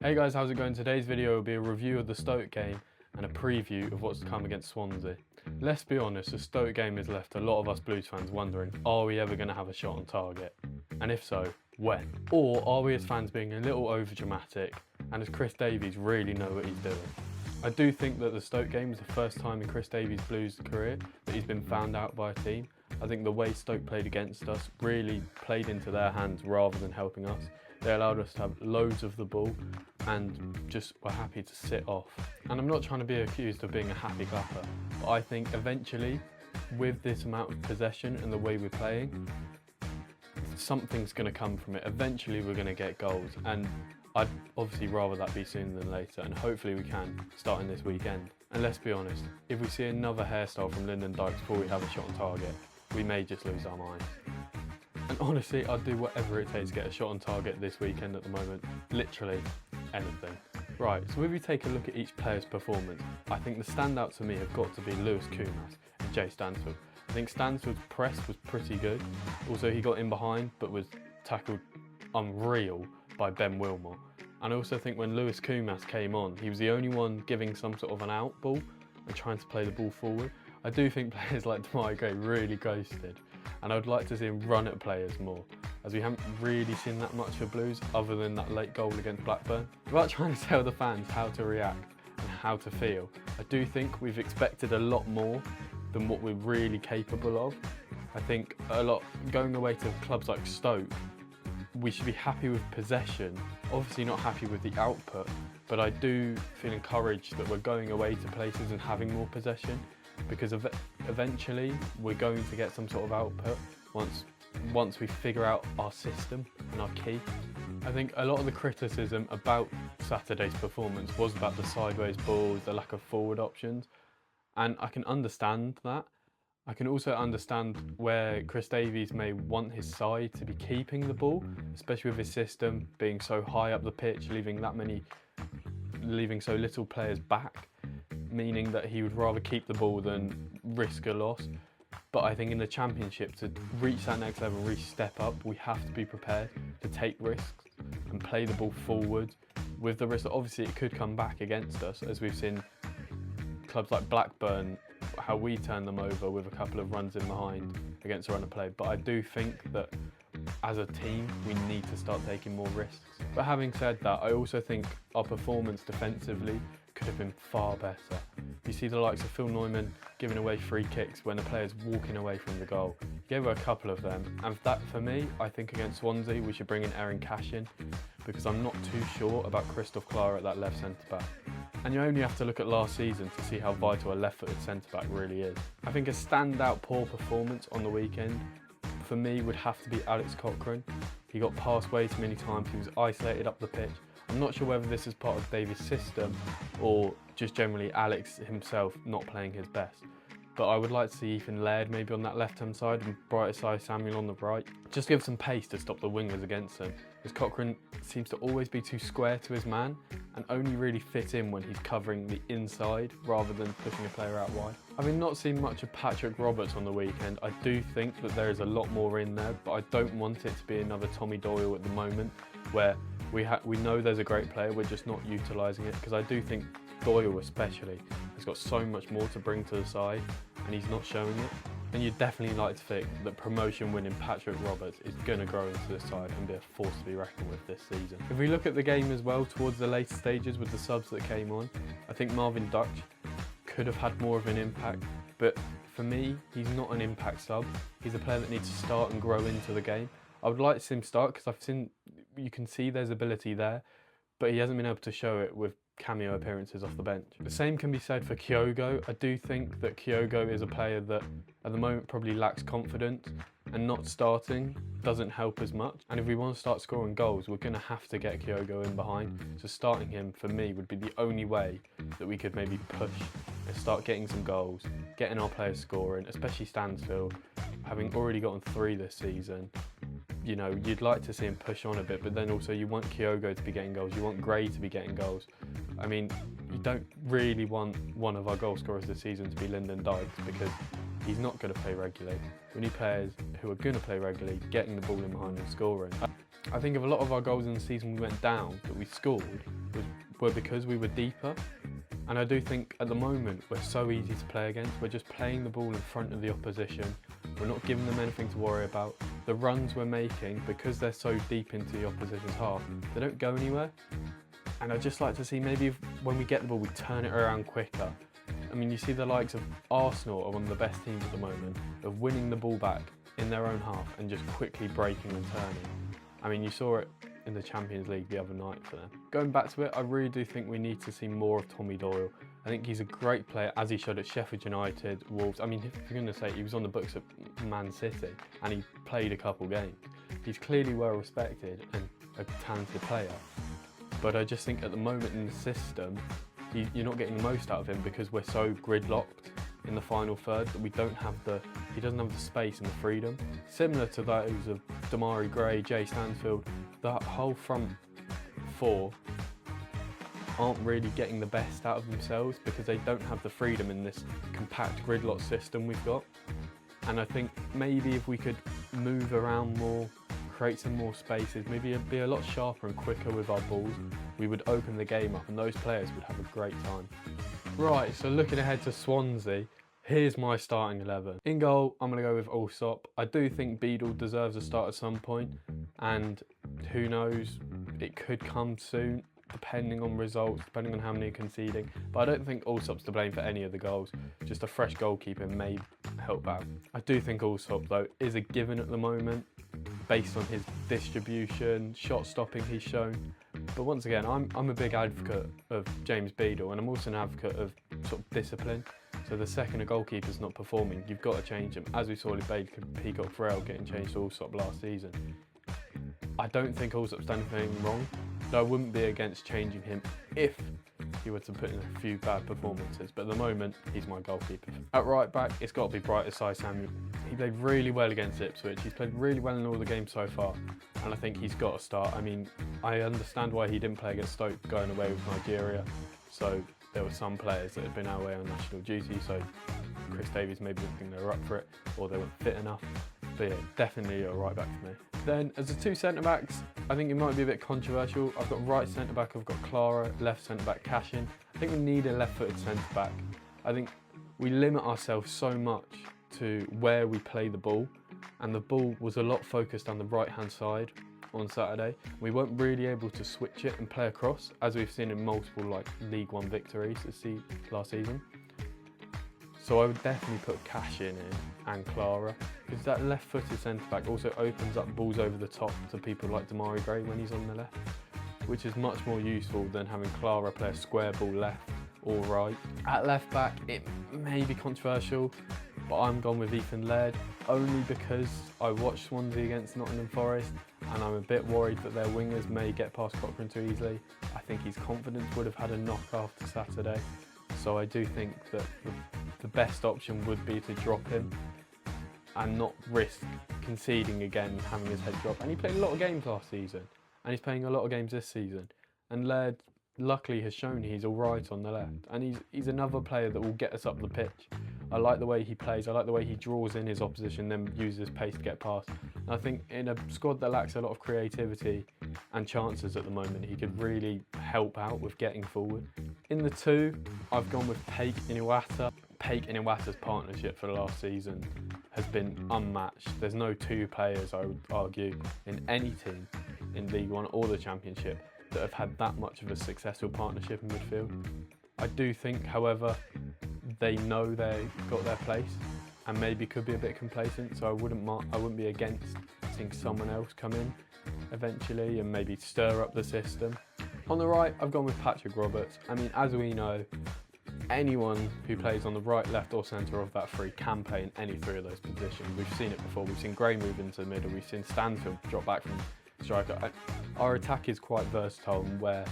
Hey guys, how's it going? Today's video will be a review of the Stoke game and a preview of what's to come against Swansea. Let's be honest, the Stoke game has left a lot of us Blues fans wondering, are we ever going to have a shot on target? And if so, when? Or are we as fans being a little overdramatic and does Chris Davies really know what he's doing? I do think that the Stoke game is the first time in Chris Davies' Blues career that he's been found out by a team. I think the way Stoke played against us really played into their hands rather than helping us. They allowed us to have loads of the ball and just were happy to sit off. And I'm not trying to be accused of being a happy clapper, but I think eventually, with this amount of possession and the way we're playing, something's going to come from it. Eventually we're going to get goals, and I'd obviously rather that be sooner than later, and hopefully we can, starting this weekend. And let's be honest, if we see another hairstyle from Lyndon Dykes before we have a shot on target, we may just lose our minds. And honestly, I'd do whatever it takes to get a shot on target this weekend at the moment. Literally anything. Right, so if we take a look at each player's performance, I think the standouts for me have got to be Lewis Koumas and Jay Stansfield. I think Stansfield's press was pretty good. Also, he got in behind, but was tackled unreal by Ben Wilmot. And I also think when Lewis Koumas came on, he was the only one giving some sort of an out ball and trying to play the ball forward. I do think players like Demarai Gray really ghosted, and I would like to see him run at players more, as we haven't really seen that much for Blues other than that late goal against Blackburn. Without trying to tell the fans how to react and how to feel, I do think we've expected a lot more than what we're really capable of. I think going away to clubs like Stoke, we should be happy with possession, obviously not happy with the output, but I do feel encouraged that we're going away to places and having more possession, because eventually we're going to get some sort of output once we figure out our system and our key. I think a lot of the criticism about Saturday's performance was about the sideways balls, the lack of forward options, and I can understand that. I can also understand where Chris Davies may want his side to be keeping the ball, especially with his system being so high up the pitch, leaving so little players back, meaning that he would rather keep the ball than risk a loss. But I think in the Championship, to reach that next level, reach step up, we have to be prepared to take risks and play the ball forward with the risk that obviously it could come back against us, as we've seen clubs like Blackburn, how we turn them over with a couple of runs in behind against a run of play. But I do think that as a team, we need to start taking more risks. But having said that, I also think our performance defensively could have been far better. You see the likes of Phil Neumann giving away free kicks when a player's walking away from the goal. He gave away a couple of them, and for me, I think against Swansea we should bring in Erin Cash in, because I'm not too sure about Christoph Klar at that left centre-back. And you only have to look at last season to see how vital a left-footed centre-back really is. I think a standout poor performance on the weekend for me would have to be Alex Cochrane. He got passed way too many times, he was isolated up the pitch. I'm not sure whether this is part of Davies' system or just generally Alex himself not playing his best. But I would like to see Ethan Laird maybe on that left-hand side and Bright Samuel on the right. Just give some pace to stop the wingers against him, because Cochrane seems to always be too square to his man and only really fit in when he's covering the inside rather than pushing a player out wide. Having not seen much of Patrick Roberts on the weekend, I do think that there is a lot more in there, but I don't want it to be another Tommy Doyle at the moment, where we know there's a great player, we're just not utilising it, because I do think Doyle especially has got so much more to bring to the side and he's not showing it. And you'd definitely like to think that promotion winning Patrick Roberts is going to grow into the side and be a force to be reckoned with this season. If we look at the game as well towards the later stages with the subs that came on, I think Marvin Dutch could have had more of an impact, but for me, he's not an impact sub. He's a player that needs to start and grow into the game. I would like to see him start, because you can see there's ability there, but he hasn't been able to show it with cameo appearances off the bench. The same can be said for Kyogo. I do think that Kyogo is a player that at the moment probably lacks confidence, and not starting doesn't help as much. And if we want to start scoring goals, we're going to have to get Kyogo in behind. So starting him, for me, would be the only way that we could maybe push and start getting some goals, getting our players scoring, especially Stansfield, having already gotten 3 this season. You know, you'd like to see him push on a bit, but then also you want Kyogo to be getting goals, you want Gray to be getting goals. I mean, you don't really want one of our goal scorers this season to be Lyndon Dykes, because he's not going to play regularly. We need players who are going to play regularly, getting the ball in behind and scoring. I think if a lot of our goals in the season we went down that we scored, were because we were deeper. And I do think at the moment we're so easy to play against. We're just playing the ball in front of the opposition. We're not giving them anything to worry about. The runs we're making, because they're so deep into the opposition's half, they don't go anywhere. And I'd just like to see maybe when we get the ball, we turn it around quicker. I mean, you see the likes of Arsenal are one of the best teams at the moment of winning the ball back in their own half and just quickly breaking and turning. I mean, you saw it in the Champions League the other night for them. Going back to it, I really do think we need to see more of Tommy Doyle. I think he's a great player, as he showed at Sheffield United, Wolves. I mean, for goodness sake, he was on the books at Man City and he played a couple games. He's clearly well respected and a talented player. But I just think at the moment in the system, you're not getting the most out of him because we're so gridlocked in the final third that he doesn't have the space and the freedom. Similar to those of Demarai Gray, Jay Stansfield, the whole front four aren't really getting the best out of themselves because they don't have the freedom in this compact gridlock system we've got. And I think maybe if we could move around more, create some more spaces, maybe be a lot sharper and quicker with our balls, we would open the game up and those players would have a great time. Right, so looking ahead to Swansea, here's my starting 11. In goal, I'm going to go with Allsop. I do think Beadle deserves a start at some point, and who knows, it could come soon, depending on results, depending on how many are conceding. But I don't think Allsop's to blame for any of the goals. Just a fresh goalkeeper may help out. I do think Allsop, though, is a given at the moment, based on his distribution, shot stopping he's shown. But once again, I'm a big advocate of James Beadle, and I'm also an advocate of sort of discipline. So the second a goalkeeper's not performing, you've got to change him. As we saw with Baker, Peacock, Farrell getting changed to Allsop last season. I don't think Allsop's done anything wrong, but I wouldn't be against changing him if he were to put in a few bad performances. But at the moment, he's my goalkeeper. At right back, it's got to be Bright Asai Samuel. He played really well against Ipswich. He's played really well in all the games so far, and I think he's got to start. I mean, I understand why he didn't play against Stoke going away with Nigeria. So there were some players that had been away on national duty, so Chris Davies maybe didn't think they were up for it, or they weren't fit enough. But yeah, definitely a right back for me. Then as the two centre-backs, I think it might be a bit controversial. I've got right centre-back, I've got Clara, left centre-back Cashin. I think we need a left-footed centre-back. I think we limit ourselves so much to where we play the ball, and the ball was a lot focused on the right-hand side on Saturday. We weren't really able to switch it and play across, as we've seen in multiple League One victories last season. So I would definitely put Cashin in and Clara, because that left-footed centre-back also opens up balls over the top to people like Demarai Gray when he's on the left, which is much more useful than having Clara play a square ball left or right. At left-back, it may be controversial, but I'm gone with Ethan Laird, only because I watched Swansea against Nottingham Forest, and I'm a bit worried that their wingers may get past Cochrane too easily. I think his confidence would have had a knock after Saturday, so I do think that the best option would be to drop him and not risk conceding again and having his head drop. And he played a lot of games last season, and he's playing a lot of games this season. And Laird luckily has shown he's all right on the left, and he's another player that will get us up the pitch. I like the way he plays, I like the way he draws in his opposition, then uses pace to get past. And I think in a squad that lacks a lot of creativity and chances at the moment, he could really help out with getting forward. In the two, I've gone with Paik Inuata. Paik Inuata's partnership for the last season has been unmatched. There's no two players, I would argue, in any team in League One or the Championship that have had that much of a successful partnership in midfield. I do think, however, they know they've got their place and maybe could be a bit complacent, so I wouldn't be against seeing someone else come in eventually and maybe stir up the system. On the right, I've gone with Patrick Roberts. I mean, as we know, anyone who plays on the right, left or centre of that three can play in any three of those positions. We've seen it before. We've seen Gray move into the middle. We've seen Stansfield drop back from striker. Our attack is quite versatile, and where,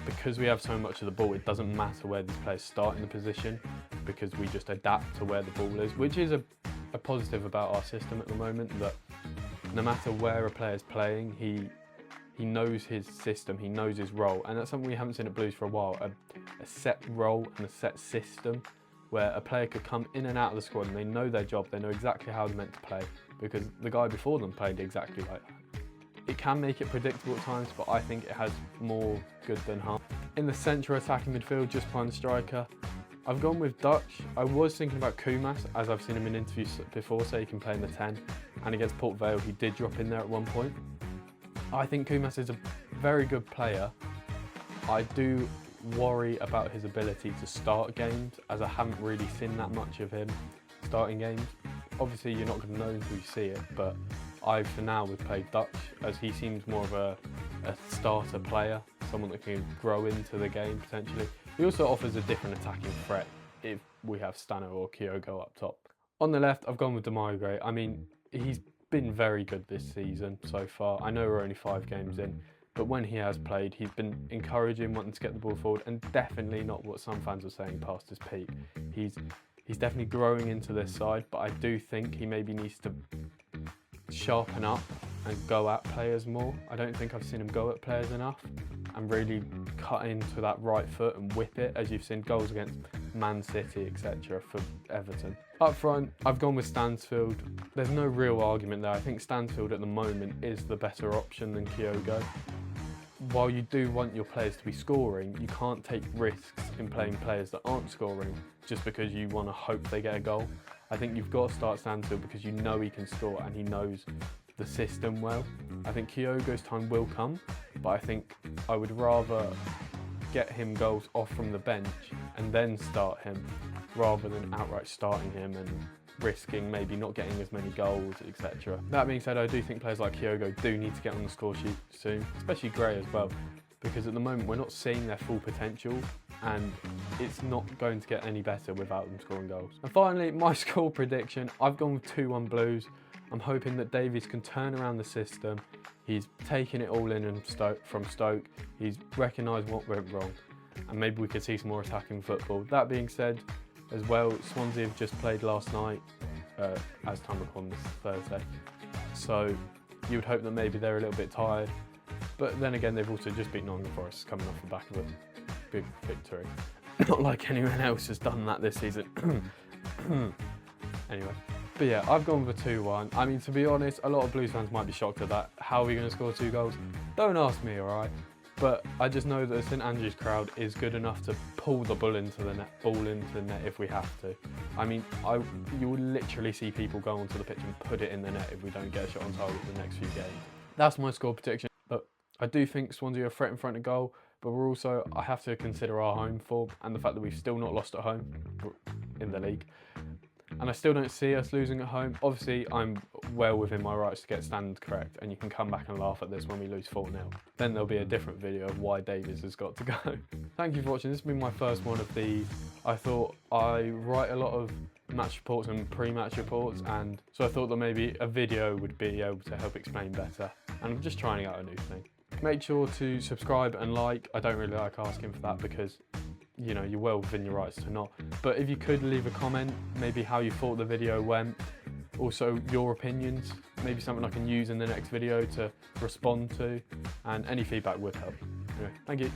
because we have so much of the ball, it doesn't matter where these players start in the position, because we just adapt to where the ball is, which is a positive about our system at the moment, that no matter where a player's playing, he knows his system, he knows his role, and that's something we haven't seen at Blues for a while, a set role and a set system where a player could come in and out of the squad and they know their job, they know exactly how they're meant to play, because the guy before them played exactly like that. It can make it predictable at times, but I think it has more good than harm. In the central attacking midfield, just behind the striker, I've gone with Dutch. I was thinking about Kumas, as I've seen him in interviews before, so he can play in the 10. And against Port Vale, he did drop in there at one point. I think Kumas is a very good player. I do worry about his ability to start games, as I haven't really seen that much of him starting games. Obviously, you're not going to know until you see it, but I, for now, would play Dutch, as he seems more of a starter player, someone that can grow into the game potentially. He also offers a different attacking threat if we have Stano or Kyogo up top. On the left, I've gone with Demarai Gray. I mean, he's been very good this season so far. I know we're only 5 games in, but when he has played, he's been encouraging, wanting to get the ball forward, and definitely not what some fans are saying past his peak. He's definitely growing into this side, but I do think he maybe needs to sharpen up and go at players more. I don't think I've seen him go at players enough and really cut into that right foot and whip it, as you've seen goals against Man City, etc. for Everton. Up front, I've gone with Stansfield. There's no real argument there. I think Stansfield at the moment is the better option than Kyogo. While you do want your players to be scoring, you can't take risks in playing players that aren't scoring just because you want to hope they get a goal. I think you've got to start Stansfield because you know he can score and he knows the system well. I think Kyogo's time will come, but I think I would rather get him goals off from the bench and then start him rather than outright starting him and risking maybe not getting as many goals, etc. That being said, I do think players like Kyogo do need to get on the score sheet soon, especially Gray as well, because at the moment we're not seeing their full potential and it's not going to get any better without them scoring goals. And finally, my score prediction, I've gone with 2-1 Blues. I'm hoping that Davies can turn around the system. He's taken it all in from Stoke. He's recognised what went wrong, and maybe we could see some more attacking football. That being said, as well, Swansea have just played last night, as time recording this Thursday. So you would hope that maybe they're a little bit tired. But then again, they've also just beaten Nottingham Forest, coming off the back of a big victory. Not like anyone else has done that this season. Anyway. But yeah, I've gone with a 2-1. I mean, to be honest, a lot of Blues fans might be shocked at that. How are we going to score 2 goals? Don't ask me, alright? But I just know that the St Andrews crowd is good enough to pull the ball into the net if we have to. I mean, you will literally see people go onto the pitch and put it in the net if we don't get a shot on target the next few games. That's my score prediction. But I do think Swansea are a threat in front of goal, but I have to consider our home form and the fact that we've still not lost at home in the league. And I still don't see us losing at home. Obviously, I'm well within my rights to get standards correct, and you can come back and laugh at this when we lose 4-0. Then there'll be a different video of why Davies has got to go. Thank you for watching. This has been my first one of these. I thought I write a lot of match reports and pre-match reports, and so I thought that maybe a video would be able to help explain better. And I'm just trying out a new thing. Make sure to subscribe and like. I don't really like asking for that because, you know, you're well within your rights to not. But if you could leave a comment, maybe how you thought the video went, also your opinions, maybe something I can use in the next video to respond to, and any feedback would help. Anyway, thank you.